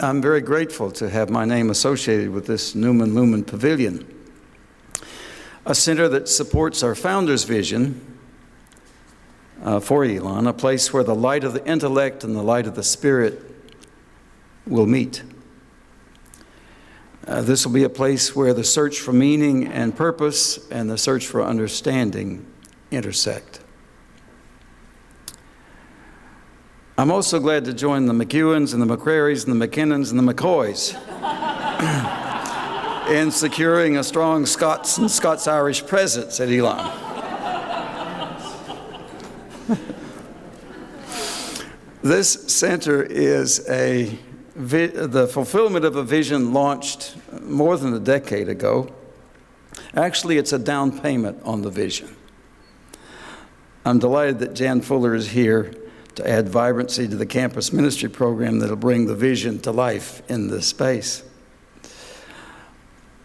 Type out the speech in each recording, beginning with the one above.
I'm very grateful to have my name associated with this Newman Lumen Pavilion, a center that supports our founder's vision for Elon, a place where the light of the intellect and the light of the spirit will meet. This will be a place where the search for meaning and purpose and the search for understanding intersect. I'm also glad to join the McEwens and the McCrarys and the McKinnons and the McCoys in securing a strong Scots and Scots-Irish presence at Elon. This center is the fulfillment of a vision launched more than a decade ago. Actually, it's a down payment on the vision. I'm delighted that Jan Fuller is here to add vibrancy to the campus ministry program that'll bring the vision to life in this space.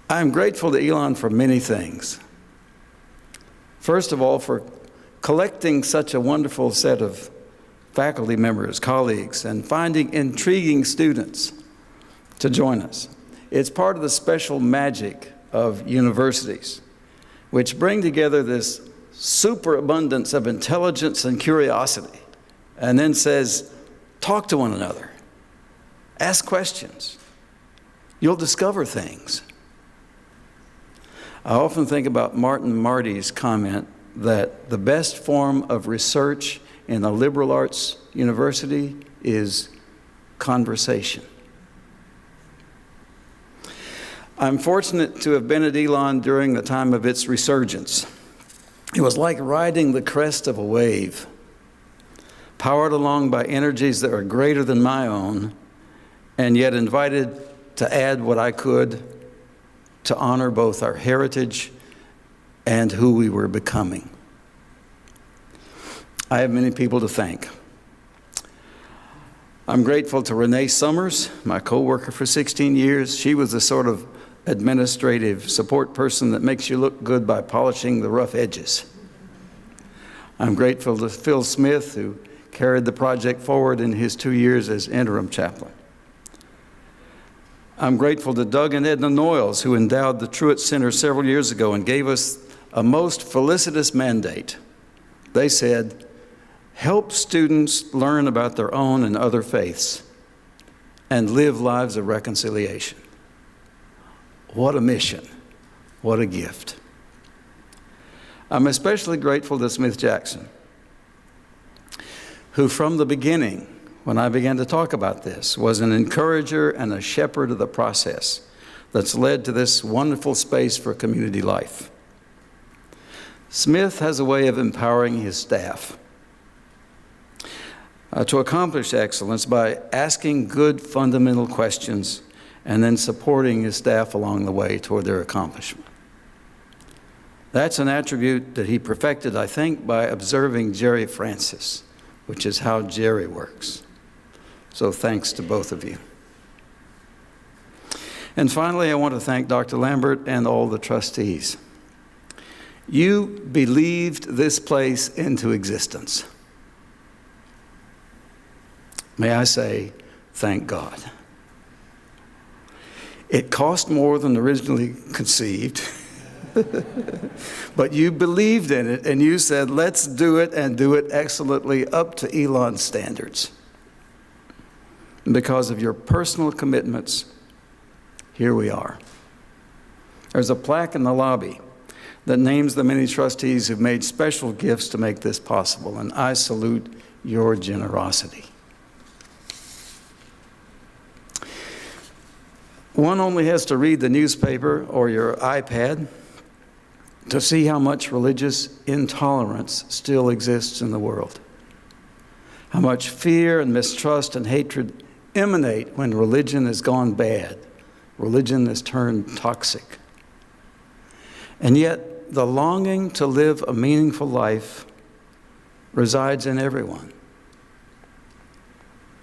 I'm grateful to Elon for many things. First of all, for collecting such a wonderful set of faculty members, colleagues, and finding intriguing students to join us. It's part of the special magic of universities, which bring together this superabundance of intelligence and curiosity, and then says, talk to one another, ask questions. You'll discover things. I often think about Martin Marty's comment that the best form of research in a liberal arts university is conversation. I'm fortunate to have been at Elon during the time of its resurgence. It was like riding the crest of a wave, powered along by energies that are greater than my own, and yet invited to add what I could to honor both our heritage and who we were becoming. I have many people to thank. I'm grateful to Renee Summers, my co-worker for 16 years. She was the sort of administrative support person that makes you look good by polishing the rough edges. I'm grateful to Phil Smith, who carried the project forward in his 2 years as interim chaplain. I'm grateful to Doug and Edna Noyles, who endowed the Truett Center several years ago and gave us a most felicitous mandate. They said, help students learn about their own and other faiths and live lives of reconciliation. What a mission. What a gift. I'm especially grateful to Smith Jackson, who from the beginning, when I began to talk about this, was an encourager and a shepherd of the process that's led to this wonderful space for community life. Smith has a way of empowering his staff to accomplish excellence by asking good fundamental questions and then supporting his staff along the way toward their accomplishment. That's an attribute that he perfected, I think, by observing Jerry Francis, which is how Jerry works. So thanks to both of you. And finally, I want to thank Dr. Lambert and all the trustees. You believed this place into existence. May I say, thank God. It cost more than originally conceived, but you believed in it and you said, let's do it and do it excellently up to Elon's standards. And because of your personal commitments, here we are. There's a plaque in the lobby that names the many trustees who've made special gifts to make this possible, and I salute your generosity. One only has to read the newspaper or your iPad to see how much religious intolerance still exists in the world. How much fear and mistrust and hatred emanate when religion has gone bad. Religion has turned toxic. And yet, the longing to live a meaningful life resides in everyone.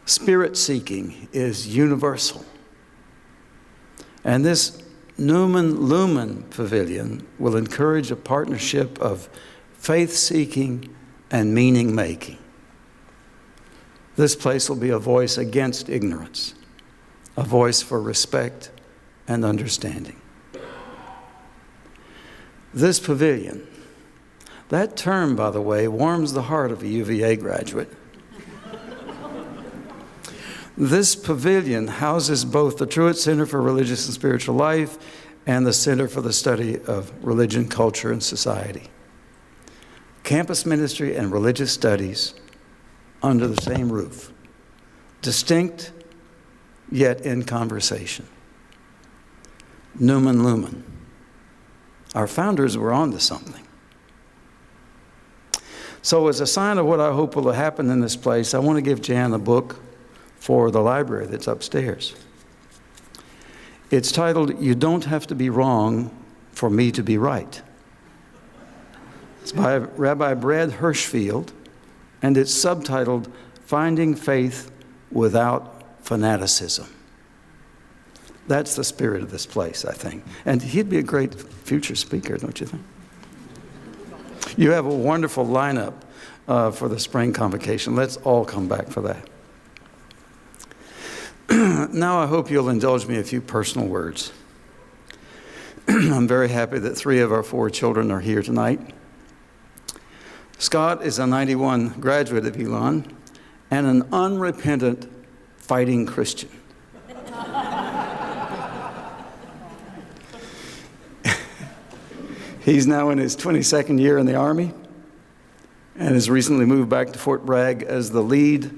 Spirit seeking is universal. And this Newman Lumen Pavilion will encourage a partnership of faith-seeking and meaning-making. This place will be a voice against ignorance a voice for respect and understanding. This pavilion, that term, by the way, warms the heart of a UVA graduate. This pavilion houses both the Truett Center for Religious and Spiritual Life and the Center for the Study of Religion, Culture, and Society. Campus ministry and religious studies under the same roof, distinct yet in conversation. Numen Lumen. Our founders were onto something. So as a sign of what I hope will happen in this place, I want to give Jan a book for the library that's upstairs. It's titled, "You Don't Have to Be Wrong for Me to Be Right." It's by Rabbi Brad Hirschfield, and it's subtitled, "Finding Faith Without Fanaticism." That's the spirit of this place, I think. And he'd be a great future speaker, don't you think? You have a wonderful lineup for the spring convocation. Let's all come back for that. Now I hope you'll indulge me a few personal words. I'm very happy that 3 of our 4 children are here tonight. Scott is a 91 graduate of Elon and an unrepentant fighting Christian. He's now in his 22nd year in the Army and has recently moved back to Fort Bragg as the lead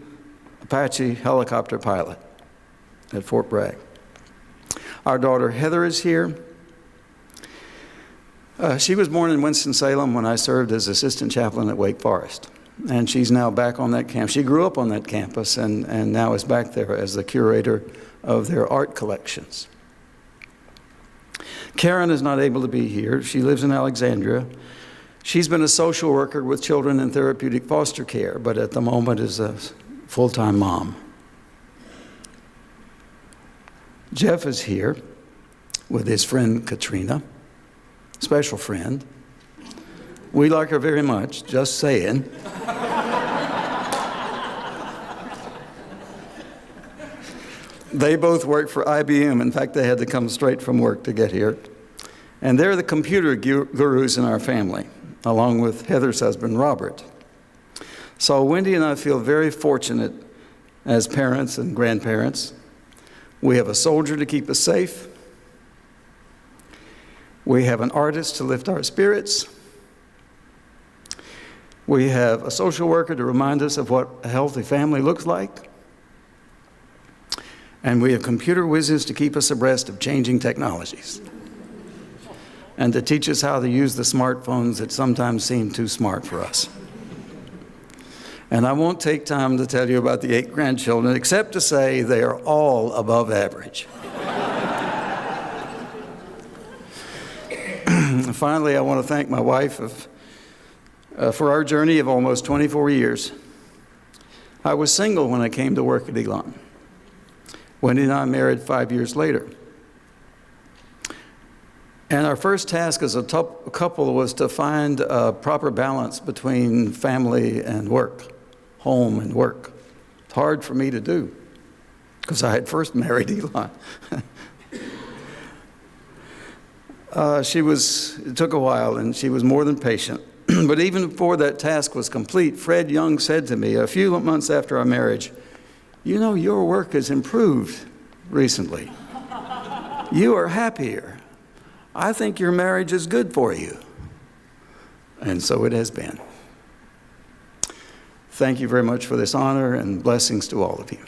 Apache helicopter pilot at Fort Bragg. Our daughter Heather is here. She was born in Winston-Salem when I served as assistant chaplain at Wake Forest. And she's now back on that campus. She grew up on that campus and now is back there as the curator of their art collections. Karen is not able to be here. She lives in Alexandria. She's been a social worker with children in therapeutic foster care, but at the moment is a full-time mom. Jeff is here with his friend Katrina, special friend. We like her very much, just saying. They both work for IBM. In fact, they had to come straight from work to get here. And they're the computer gurus in our family, along with Heather's husband, Robert. So Wendy and I feel very fortunate as parents and grandparents. We have a soldier to keep us safe. We have an artist to lift our spirits. We have a social worker to remind us of what a healthy family looks like. And we have computer whizzes to keep us abreast of changing technologies and to teach us how to use the smartphones that sometimes seem too smart for us. And I won't take time to tell you about the 8 grandchildren, except to say they are all above average. Finally, I want to thank my wife for our journey of almost 24 years. I was single when I came to work at Elon. Wendy and I married 5 years later. And our first task as a couple was to find a proper balance between family and work, home and work. It's hard for me to do because I had first married Elon. It took a while, and she was more than patient. But even before that task was complete, Fred Young said to me a few months after our marriage, "You know, your work has improved recently. You are happier. I think your marriage is good for you." And so it has been. Thank you very much for this honor, and blessings to all of you.